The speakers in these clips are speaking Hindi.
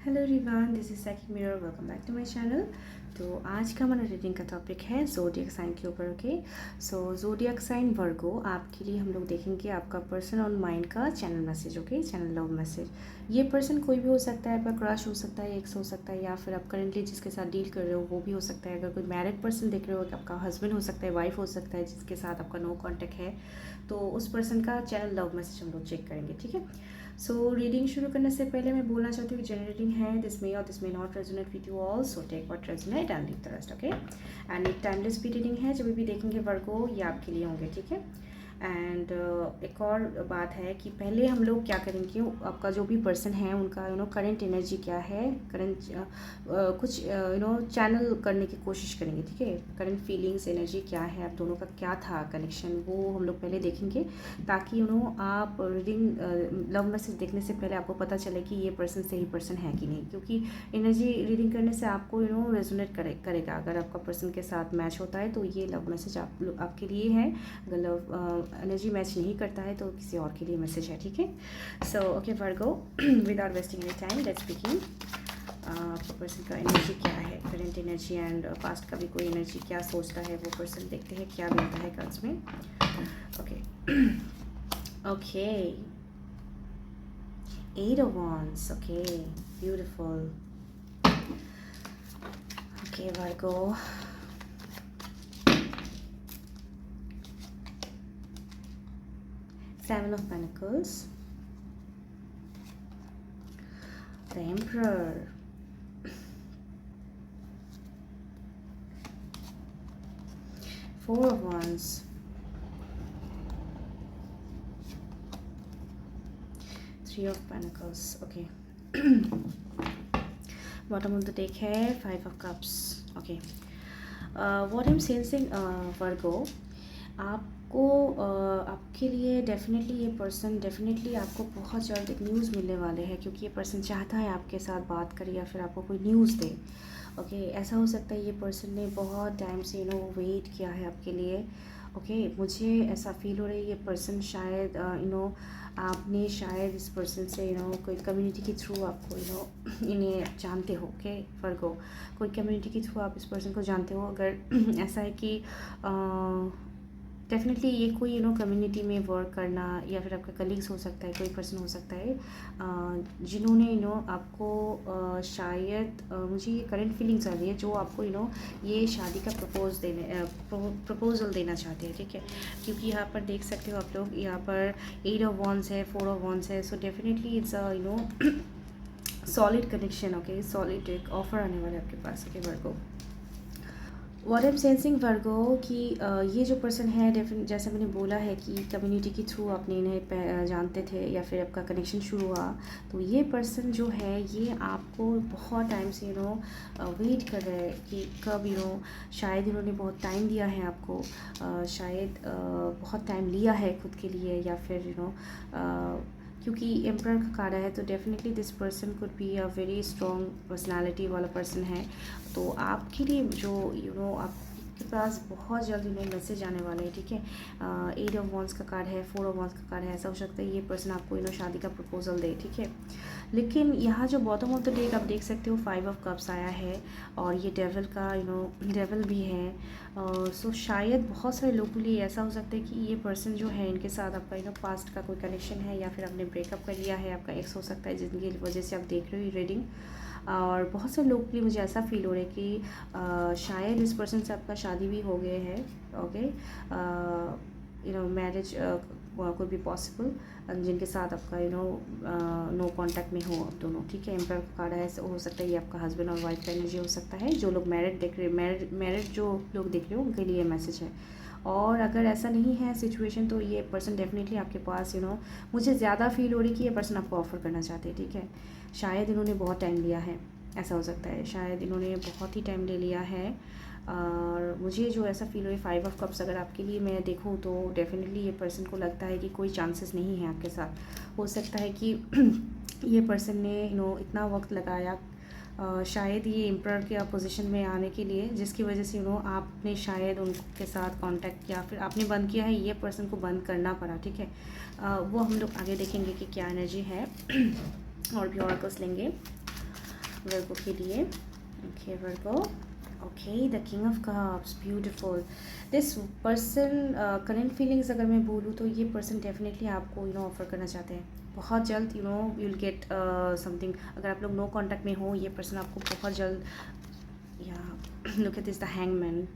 Hello everyone, this is psychic mirror. Welcome back to my channel. तो आज का हमारा रीडिंग का टॉपिक है ज़ोडिएक साइन के ऊपर। ओके, सो ज़ोडिएक साइन वर्गो, आपके लिए हम लोग देखेंगे आपका पर्सन ऑन माइंड का channel message. Okay, channel love message. ये पर्सन कोई भी हो सकता है, आपका क्रश हो सकता है, एक्स हो सकता है, या फिर आप करेंटली जिसके साथ डील कर रहे हो वो भी हो सकता है। अगर कोई मैरिड पर्सन देख रहे हो, आपका हस्बैंड हो सकता है, वाइफ हो सकता है, जिसके साथ आपका नो कॉन्टैक्ट है, तो उस पर्सन का चैनल लव मैसेज हम लोग चेक करेंगे। ठीक है, सो रीडिंग शुरू करने से पहले मैं बोलना चाहती हूँ कि जनरेटिंग है, दिस मे और this may not resonate with you all, so take what resonate and leave the rest. Okay, and एक टाइमलेस भी रीडिंग है, जब भी देखेंगे वर्गो ये आपके लिए होंगे। ठीक है, एंड एक और बात है कि पहले हम लोग क्या करेंगे, आपका जो भी पर्सन है उनका करंट एनर्जी क्या है, करंट कुछ चैनल करने की कोशिश करेंगे। ठीक है, करंट फीलिंग्स एनर्जी क्या है, आप दोनों का क्या था कनेक्शन, वो हम लोग पहले देखेंगे, ताकि आप रीडिंग लव मैसेज देखने से पहले आपको पता चले कि ये पर्सन सही पर्सन है कि नहीं। क्योंकि एनर्जी रीडिंग करने से आपको रेजोनेट करेगा। अगर आपका पर्सन के साथ मैच होता है तो ये लव मैसेज आपके लिए है। अगर लव एनर्जी मैच नहीं करता है तो किसी और के लिए मैसेज है। ठीक है, so okay Virgo, without wasting any time let's begin. आपके पर्सन का एनर्जी क्या है, करंट एनर्जी एंड पास्ट का भी कोई एनर्जी क्या सोचता है वो पर्सन, देखते हैं क्या मिलता है कार्ड्स में। Okay okay, 8 of Wands. Okay, beautiful. Okay, Virgo. 7 of Pentacles. The Emperor. 4 of Wands. 3 of Pentacles. Okay. Bottom of the deck है 5 of Cups. Okay. What I'm sensing, Virgo, आपको आपके लिए डेफिनेटली ये पर्सन डेफिनेटली आपको बहुत जल्द एक न्यूज़ मिलने वाले हैं, क्योंकि ये पर्सन चाहता है आपके साथ बात करे या फिर आपको कोई न्यूज़ दे। ओके, ऐसा हो सकता है ये पर्सन ने बहुत टाइम से वेट किया है आपके लिए। ओके, मुझे ऐसा फील हो रहा है ये पर्सन शायद आपने शायद इस पर्सन से कोई कम्युनिटी के थ्रू आपको इन्हें जानते हो। ओके वर्गो, कोई कम्युनिटी के थ्रू आप इस पर्सन को जानते हो। अगर ऐसा है कि डेफिनेटली ये कोई कम्युनिटी में वर्क करना, या फिर आपका कलीग्स हो सकता है, कोई पर्सन हो सकता है जिन्होंने आपको शायद मुझे ये करंट फीलिंग्स आ रही है, जो आपको ये शादी का प्रपोजल देना चाहते हैं। ठीक है, क्योंकि यहाँ पर देख सकते हो आप लोग, यहाँ पर 8 of Wands है, 4 of Wands है, so definitely it's solid connection. Okay, solid एक ऑफर आने वाला है आपके पास। Okay Virgo, what I am sensing Virgo कि ये जो पर्सन है डेफिनेट, जैसे मैंने बोला है कि कम्युनिटी के थ्रू आपने इन्हें जानते थे या फिर आपका कनेक्शन शुरू हुआ, तो ये पर्सन जो है ये आपको बहुत टाइम से वेट कर रहे हैं कि कब शायद इन्होंने बहुत टाइम दिया है आपको, शायद बहुत टाइम लिया है खुद के लिए, या फिर क्योंकि एम्परर का कार्ड है तो definitely this person could be a very strong personality वाला पर्सन है। तो आपके लिए जो आपके पास बहुत जल्द इन्हें मैसेज आने वाले हैं। ठीक है, 8 of Wands का कार्ड है, 4 of Wands का कार्ड है। ऐसा हो सकता है ये पर्सन आपको शादी का प्रपोजल दे। ठीक है, लेकिन यहाँ जो बॉटम ऑफ द डेक आप देख सकते हो 5 of Cups आया है, और ये डेविल का डेविल भी है। सो शायद बहुत सारे लोगों के लिए ऐसा हो सकता है कि ये पर्सन जो है इनके साथ आपका पास्ट का कोई कनेक्शन है, या फिर आपने ब्रेकअप कर लिया है, आपका एक्स हो सकता है जिनकी वजह से आप देख रहे हो ये रीडिंग। और बहुत से लोगों के लिए मुझे ऐसा फील हो रहा है कि शायद इस पर्सन से आपका शादी भी हो गए है। ओके, मैरिज कोई भी पॉसिबल, जिनके साथ आपका नो कांटेक्ट में हो आप दोनों। ठीक है, एम्परर का कार्ड है, हो सकता है ये आपका हस्बैंड और वाइफ का एनर्जी हो सकता है। जो लोग मैरिड देख रहे मैरिड जो लोग देख रहे हो उनके लिए मैसेज है। और अगर ऐसा नहीं है सिचुएशन, तो ये पर्सन डेफिनेटली आपके पास मुझे ज़्यादा फील हो रही है कि ये पर्सन आपको ऑफर करना चाहते हैं। ठीक है, शायद इन्होंने बहुत टाइम लिया है, ऐसा हो सकता है, शायद इन्होंने बहुत ही टाइम ले लिया है। और मुझे जो ऐसा फील हो रहा है 5 of Cups अगर आपके लिए मैं देखूँ तो डेफिनेटली ये पर्सन को लगता है कि कोई चांसेस नहीं है आपके साथ। हो सकता है कि ये पर्सन ने इतना वक्त लगाया शायद ये एम्परर के पोजीशन में आने के लिए, जिसकी वजह से आपने शायद उनके साथ कांटेक्ट, या फिर आपने बंद किया है, ये पर्सन को बंद करना पड़ा। ठीक है, वो हम लोग आगे देखेंगे कि क्या एनर्जी है और भी ऑर्कल्स लेंगे। वर्गो के लिए। Okay Virgo, okay the king of cups, beautiful. This person current feelings अगर मैं बोलूँ तो ये पर्सन डेफिनेटली आपको ऑफर करना चाहते हैं बहुत जल्द। You will get something. अगर आप लोग नो कॉन्टैक्ट में हो, ये पर्सन आपको बहुत जल्द, या look at this the hangman.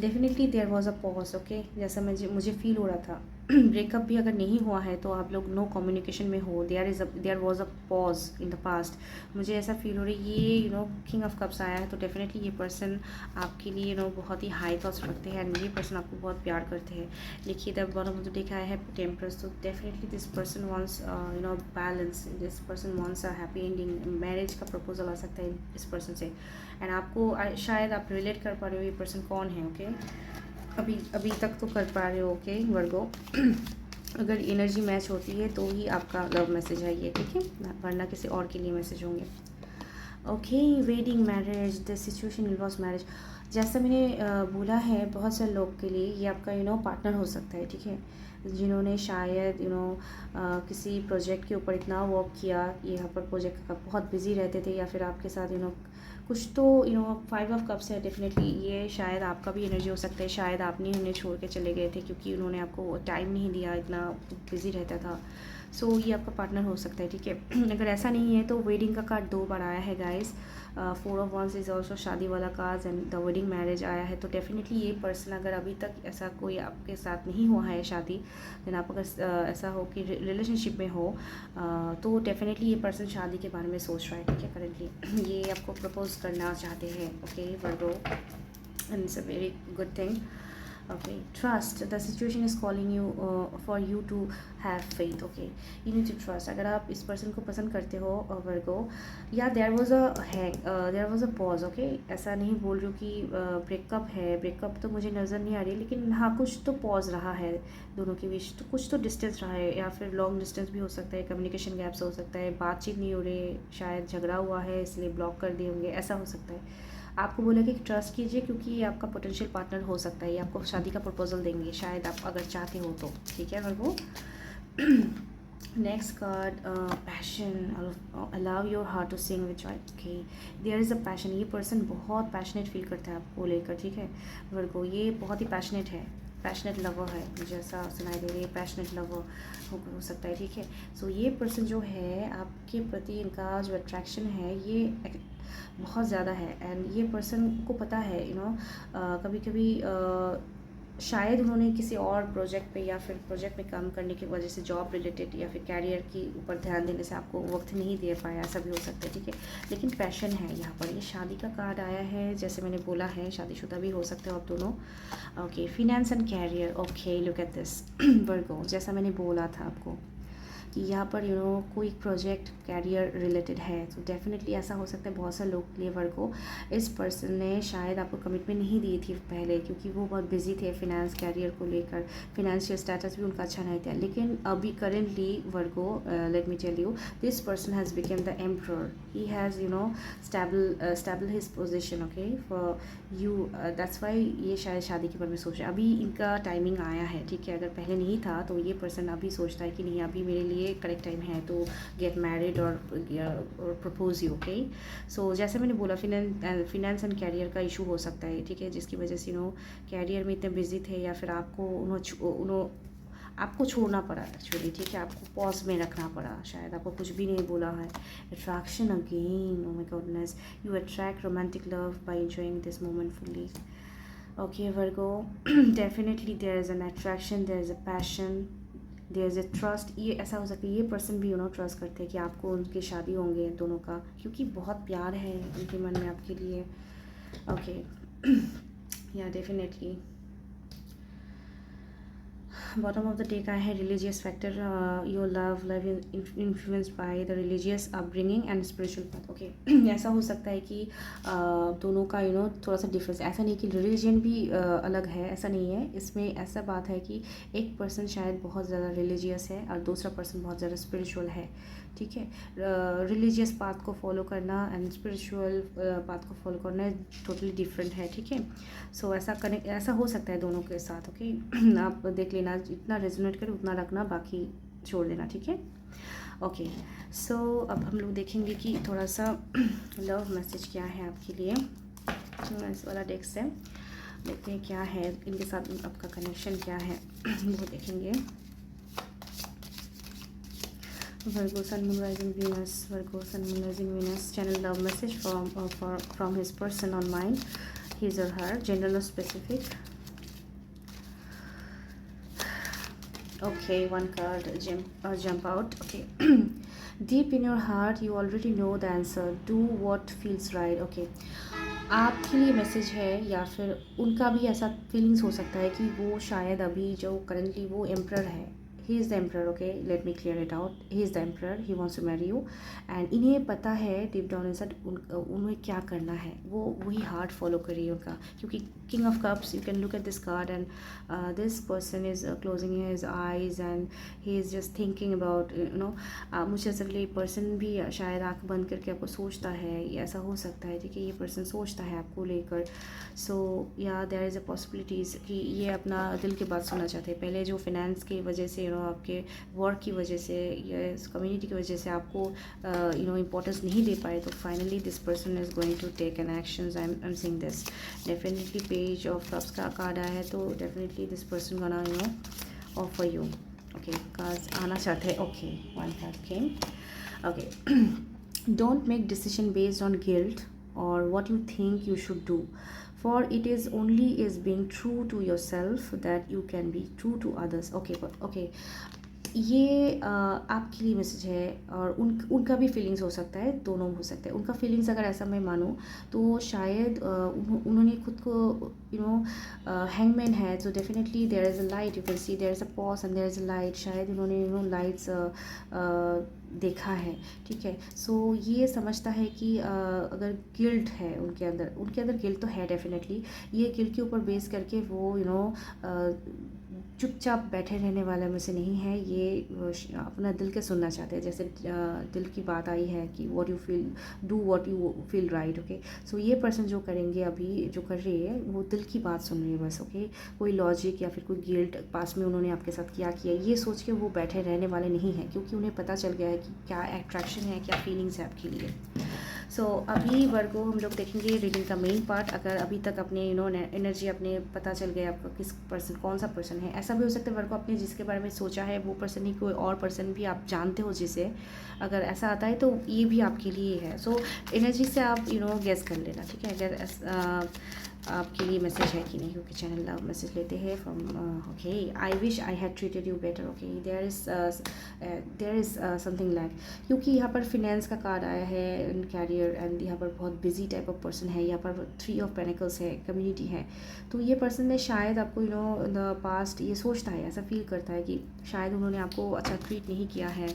Definitely there was a pause, okay, जैसा मुझे फील हो रहा था। ब्रेकअप भी अगर नहीं हुआ है तो आप लोग नो कम्युनिकेशन में हो, there was a pause in the past. मुझे ऐसा फील हो रही है, ये किंग ऑफ कप्स आया है तो डेफिनेटली ये पर्सन आपके लिए बहुत ही हाई थॉट्स रखते हैं एंड ये पर्सन आपको बहुत प्यार करते हैं। देखिए the bottom of the deck आया है टेम्परेंस, तो definitely this person wants balance, this person wants a happy ending. Marriage का प्रपोजल आ सकता है इस पर्सन से एंड आपको शायद आप रिलेट कर पा रहे हो ये पर्सन कौन है। ओके अभी तक तो कर पा रहे हो। ओके वर्गो, अगर एनर्जी मैच होती है तो ही आपका लव मैसेज है ये, ठीक है, वरना किसी और के लिए मैसेज होंगे। Okay wedding, marriage, the situation involves marriage. जैसा मैंने बोला है बहुत सारे लोग के लिए ये आपका पार्टनर हो सकता है, ठीक है, जिन्होंने शायद किसी प्रोजेक्ट के ऊपर इतना वर्क किया, यहाँ पर प्रोजेक्ट का बहुत बिजी रहते थे, या फिर आपके साथ कुछ तो 5 ऑफ कप्स है। डेफिनेटली ये शायद आपका भी एनर्जी हो सकता है, शायद आपने उन्हें छोड़ के चले गए थे क्योंकि उन्होंने आपको टाइम नहीं दिया, इतना बिजी रहता था। सो ये आपका पार्टनर हो सकता है, ठीक है। अगर ऐसा नहीं है तो वेडिंग का कार्ड 2 बार आया है guys. 4 of wands is also शादी वाला card and the wedding marriage आया है। तो डेफिनेटली ये पर्सन अगर अभी तक ऐसा कोई आपके साथ नहीं हुआ है शादी, देन आप अगर ऐसा हो कि रिलेशनशिप में हो तो डेफिनेटली ये पर्सन शादी के बारे में सोच रहा है, ठीक है। करेंटली ये आपको प्रपोज करना चाहते हैं, okay Virgo, and it's a very good thing. Okay, trust, the situation is calling you for you to have faith. Okay, you need to trust. अगर आप इस पर्सन को पसंद करते हो वर्गो, या there was a pause, okay, ऐसा नहीं बोल रही हूँ कि ब्रेकअप है, ब्रेकअप तो मुझे नज़र नहीं आ रही, लेकिन हाँ कुछ तो पॉज रहा है दोनों के बीच, तो कुछ तो डिस्टेंस रहा है, या फिर लॉन्ग डिस्टेंस भी हो सकता है, कम्युनिकेशन गैप्स हो सकता है, बातचीत नहीं हो रही, शायद झगड़ा हुआ है इसलिए ब्लॉक कर दिए होंगे, ऐसा हो सकता है। आपको बोला कि ट्रस्ट कीजिए क्योंकि ये आपका पोटेंशियल पार्टनर हो सकता है, ये आपको शादी का प्रपोजल देंगे शायद आप अगर चाहते हो तो, ठीक है Virgo. Next card, passion, allow your heart to sing with joy. Okay there is a passion, ये पर्सन बहुत पैशनेट फील करता है आपको लेकर, ठीक है वर्गो, ये बहुत ही पैशनेट है, पैशनेट लवर है, मुझे ऐसा सुनाई दे रही है, पैशनेट लवर हो सकता है, ठीक है। सो ये पर्सन जो है आपके प्रति इनका जो अट्रैक्शन है ये बहुत ज़्यादा है एंड ये पर्सन को पता है कभी कभी शायद उन्होंने किसी और प्रोजेक्ट पे या फिर प्रोजेक्ट में काम करने की वजह से जॉब रिलेटेड या फिर कैरियर के ऊपर ध्यान देने से आपको वक्त नहीं दे पाया, ऐसा भी हो सकता है, ठीक है। लेकिन पैशन है यहाँ पर, ये शादी का कार्ड आया है, जैसे मैंने बोला है शादीशुदा भी हो सकते हो आप दोनों। Okay finance and career, okay look at this Virgo, जैसा मैंने बोला था आपको कि यहाँ पर कोई प्रोजेक्ट कैरियर रिलेटेड है, तो डेफिनेटली ऐसा हो सकता है बहुत सारे लोग के लिए वर्गो, इस पर्सन ने शायद आपको कमिटमेंट नहीं दी थी पहले क्योंकि वो बहुत बिजी थे फिनेंस कैरियर को लेकर, फिनेंशियल स्टेटस भी उनका अच्छा नहीं था, लेकिन अभी currently Virgo let me tell you this person has become the emperor, he has stable his position, okay for you, that's why ये शायद शादी के बारे में सोच रहे हैं, अभी इनका टाइमिंग आया है, ठीक है। अगर पहले नहीं था तो ये पर्सन अभी सोचता है कि नहीं अभी मेरे लिए करेक्ट टाइम है तो गेट मैरिड और प्रपोज यू, ओके। सो जैसे मैंने बोला फिनेंस एंड कैरियर का इशू हो सकता है, ठीक है, जिसकी वजह से कैरियर में इतने बिजी थे या फिर आपको छोड़ना पड़ा एक्चुअली, ठीक है, आपको पॉज में रखना पड़ा, शायद आपको कुछ भी नहीं बोला है। Attraction again, oh my goodness, you attract romantic love by enjoying this moment fully. Okay Virgo, definitely there is an attraction, there is a passion, there is a trust, ये ऐसा हो सकता है ये पर्सन भी ट्रस्ट करते हैं कि आपको उनकी शादी होंगे दोनों का, क्योंकि बहुत प्यार है उनके मन में आपके लिए, ओके या definitely. Bottom of the deck आया है religious factor, your love influenced by the religious upbringing and spiritual path, okay ऐसा हो सकता है कि दोनों का थोड़ा सा डिफरेंस, ऐसा नहीं कि रिलीजन भी अलग है, ऐसा नहीं है, इसमें ऐसा बात है कि एक पर्सन शायद बहुत ज़्यादा रिलीजियस है और दूसरा पर्सन बहुत ज़्यादा स्पिरिचुअल है, ठीक है। रिलीजियस पाथ को फॉलो करना एंड स्पिरिचुअल पाथ को फॉलो करना टोटली डिफरेंट है, ठीक है। सो ऐसा हो सकता है दोनों के साथ, ओके आप देख लेना, जितना रेजोनेट करे उतना रखना, बाकी छोड़ देना, ठीक है। ओके, सो अब हम लोग देखेंगे कि थोड़ा सा लव मैसेज क्या है आपके लिए। इस वाला डेक से देखते हैं क्या है, इनके साथ आपका कनेक्शन क्या है वो देखेंगे। Virgo Sun Moon Rising Venus, Virgo Sun Moon Rising Venus, channel love message from his person on mind, his or her, general or specific. Okay, one card jump out. Okay. Deep in your heart you already know the answer, do what feels right. Okay, आपके लिए मैसेज है या फिर उनका भी ऐसा फीलिंग्स हो सकता है कि वो शायद अभी जो करंटली वो एम्प्रर है, he is the emperor. Okay, let me clear it out, he is the emperor, he wants to marry you and इन्हें पता है डीप डाउन इनसाइड उन्हें क्या करना है, वो वही हार्ट फॉलो कर रही है उनका। क्योंकि king of cups, you can look at this card and this person is closing his eyes and he is just thinking about मुझे ऐसा लगे पर्सन भी शायद आँख बंद करके आपको सोचता है, ऐसा हो सकता है। ठीक है, ये पर्सन सोचता है आपको लेकर। सो या देयर इज़ अ पॉसिबिलिटीज़ कि ये अपना दिल की बात सुनना चाहते हैं। पहले जो फाइनेंस की वजह से आपके वर्क की वजह से या कम्युनिटी की वजह से आपको इम्पोर्टेंस नहीं दे पाए, तो finally this person is going to take an actions. I am seeing this definitely. Page of cups का कार्ड आया है, तो definitely this person gonna offer you. Okay, cards आना चाहते हैं। Okay, one card came. Okay, don't make decision based on guilt or what you think you should do, for it is only is being true to yourself that you can be true to others. Okay, ये आपके लिए मैसेज है और उनका भी फीलिंग्स हो सकता है, दोनों हो सकते हैं। उनका फीलिंग्स अगर ऐसा मैं मानूँ तो शायद उन्होंने खुद को हैंगमैन है, तो definitely there is a light, you can see there is a pause and there is a light. शायद उन्होंने लाइट्स देखा है। ठीक है, सो ये समझता है कि अगर गिल्ट है उनके अंदर गिल्ट तो है डेफिनेटली। ये गिल्ट के ऊपर बेस करके वो चुपचाप बैठे रहने वाला में से नहीं है। ये अपना दिल के सुनना चाहते हैं। जैसे दिल की बात आई है कि what you feel, do what you feel right. Okay, so ये पर्सन जो करेंगे, अभी जो कर रही है, वो दिल की बात सुन रही है बस। ओके, कोई लॉजिक या फिर कोई गिल्ट पास में उन्होंने आपके साथ क्या किया ये सोच के वो बैठे रहने वाले नहीं हैं, क्योंकि उन्हें पता चल गया है कि क्या अट्रैक्शन है, क्या फीलिंग्स है आपके लिए। सो अभी वर्गो हम लोग देखेंगे रीडिंग का मेन पार्ट। अगर अभी तक अपने एनर्जी अपने पता चल गया आपका किस पर्सन, कौन सा पर्सन है। ऐसा भी हो सकता है वर्गो आपने जिसके बारे में सोचा है वो पर्सन ही कोई और पर्सन भी आप जानते हो जिसे, अगर ऐसा आता है तो ये भी आपके लिए है। सो एनर्जी से आप गेस कर लेना। ठीक है, अगर आपके लिए मैसेज है कि नहीं, क्योंकि चैनल लव मैसेज लेते हैं from. Okay, I wish I had treated you better. Okay, there is something like, क्योंकि यहाँ पर फिनेंस का कार्ड आया है इन कैरियर एंड यहाँ पर बहुत बिजी टाइप ऑफ पर्सन है। यहाँ पर 3 ऑफ पेनिकल्स है, कम्युनिटी है। तो ये पर्सन ने शायद आपको इन द पास्ट ये सोचता है, ऐसा फील करता है कि शायद उन्होंने आपको अच्छा ट्रीट नहीं किया है।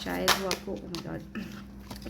शायद वो आपको, oh my God,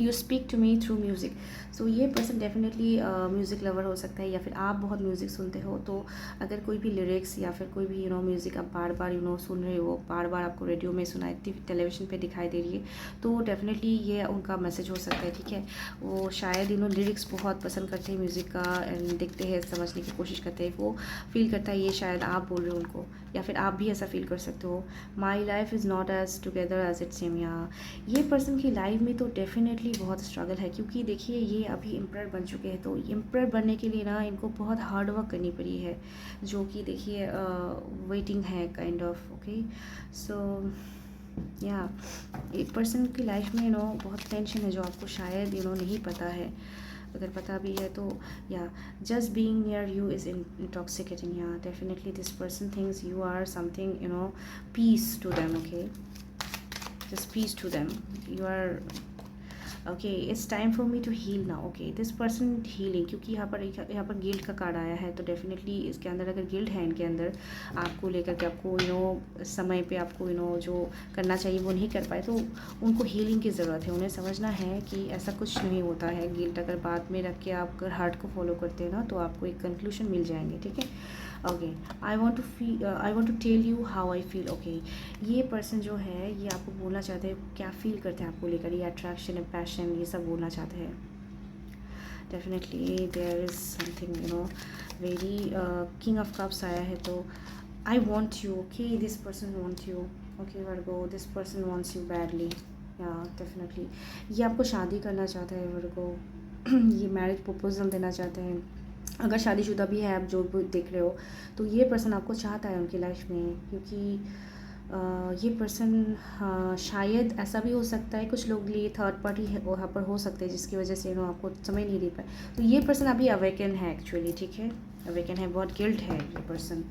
you speak to me through music. So ये पर्सन डेफिनेटली म्यूज़िक लवर हो सकता है, या फिर आप बहुत म्यूज़िक सुनते हो। तो अगर कोई भी लिरिक्स या फिर कोई भी म्यूज़िक आप बार बार सुन रहे हो, बार बार आपको रेडियो में सुनाई, टेलीविज़न पे दिखाई दे रही है, तो डेफिनेटली ये उनका मैसेज हो सकता है। ठीक है, वो शायद लिरिक्स बहुत पसंद करते हैं म्यूज़िक का एंड देखते हैं, समझने की कोशिश करते हैं। वो फील करता है ये शायद आप बोल रहे हो उनको, या फिर आप भी ऐसा फील कर सकते हो। My life is not as together as it same. या ये पर्सन की लाइफ में तो डेफिनेटली बहुत स्ट्रगल है, क्योंकि देखिए ये अभी एम्प्रर बन चुके हैं। तो एम्प्रर बनने के लिए ना इनको बहुत हार्ड वर्क करनी पड़ी है, जो कि देखिए वेटिंग है काइंड ऑफ। ओके, सो या एक पर्सन की लाइफ में बहुत टेंशन है जो आपको शायद नहीं पता है। अगर पता भी है तो या just being near you is intoxicating. या definitely this person thinks you are something peace to them. Okay, just peace to them, you are okay, it's time for me to heal now. Okay, this person healing, क्योंकि यहाँ पर गिल्ट का कार्ड आया है। तो डेफिनेटली इसके अंदर अगर गिल्ट है इनके अंदर आपको लेकर के, आपको समय पे आपको जो करना चाहिए वो नहीं कर पाए, तो उनको हीलिंग की ज़रूरत है। उन्हें समझना है कि ऐसा कुछ नहीं होता है। गिल्ट अगर बाद में रख के आप अगर हार्ट को फॉलो करते हैं ना, तो आपको एक कंक्लूजन मिल जाएंगे। ठीक है, okay, I want to tell you how I feel. Okay, ये पर्सन जो है ये आपको बोलना चाहते हैं क्या फील करते हैं आपको लेकर, ये अट्रैक्शन है, पैशन, ये सब बोलना चाहते हैं। Definitely there is something very king of cups आया है, तो I want you. Okay, this person want you. Okay Virgo, this person wants you badly. या डेफिनेटली ये आपको शादी करना चाहता है वर्गो। ये मैरिज प्रपोजल देना चाहते हैं। अगर शादीशुदा भी है आप जो भी देख रहे हो, तो ये पर्सन आपको चाहता है उनकी लाइफ में, क्योंकि ये पर्सन शायद ऐसा भी हो सकता है कुछ लोग के लिए थर्ड पार्टी है वहाँ पर हो सकते हैं, जिसकी वजह से आपको समय नहीं दे पाए। तो ये पर्सन अभी अवेकन है एक्चुअली, ठीक है, अवेकन है, बहुत गिल्ट है ये पर्सन।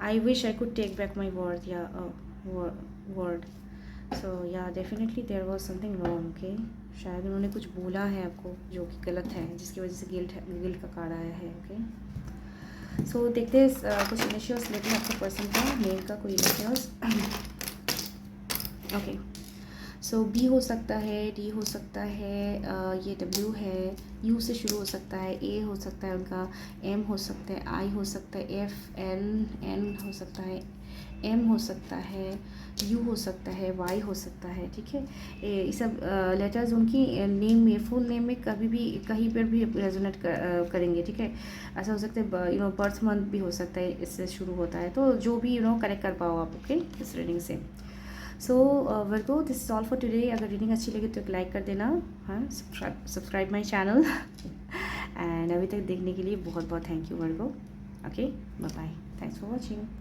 I wish I could take back my word या वर्ड। सो या definitely there was something wrong, okay. शायद उन्होंने कुछ बोला है आपको जो कि गलत है, जिसकी वजह से गिल्ट का कार्ड आया है, ओके। सो देखते हैं कुछ इनिशियल्स लेते हैं आपके पर्सन का, नेम का कोई इनिशियल्स। ओके, सो बी हो सकता है, डी हो सकता है, ये डब्ल्यू है, यू से शुरू हो सकता है, ए हो सकता है उनका, एम हो सकता है, आई हो सकता है, एफ एन हो सकता है, एम हो सकता है, यू हो सकता है, वाई हो सकता है, ठीक है। ये सब लेटर्स उनकी नेम में, फुल नेम में कभी भी कहीं पर भी रेजोनेट करेंगे, ठीक है। ऐसा हो सकता है बर्थ मंथ भी हो सकता है, इससे शुरू होता है, तो जो भी करेक्ट कर पाओ आप, ओके, इस रीडिंग से। So Virgo, this is all for today. अगर रीडिंग अच्छी लगी तो एक लाइक कर देना, हाँ, सब्सक्राइब माई चैनल एंड अभी तक देखने के लिए बहुत बहुत thank you Virgo. Okay, bye bye, thanks for watching.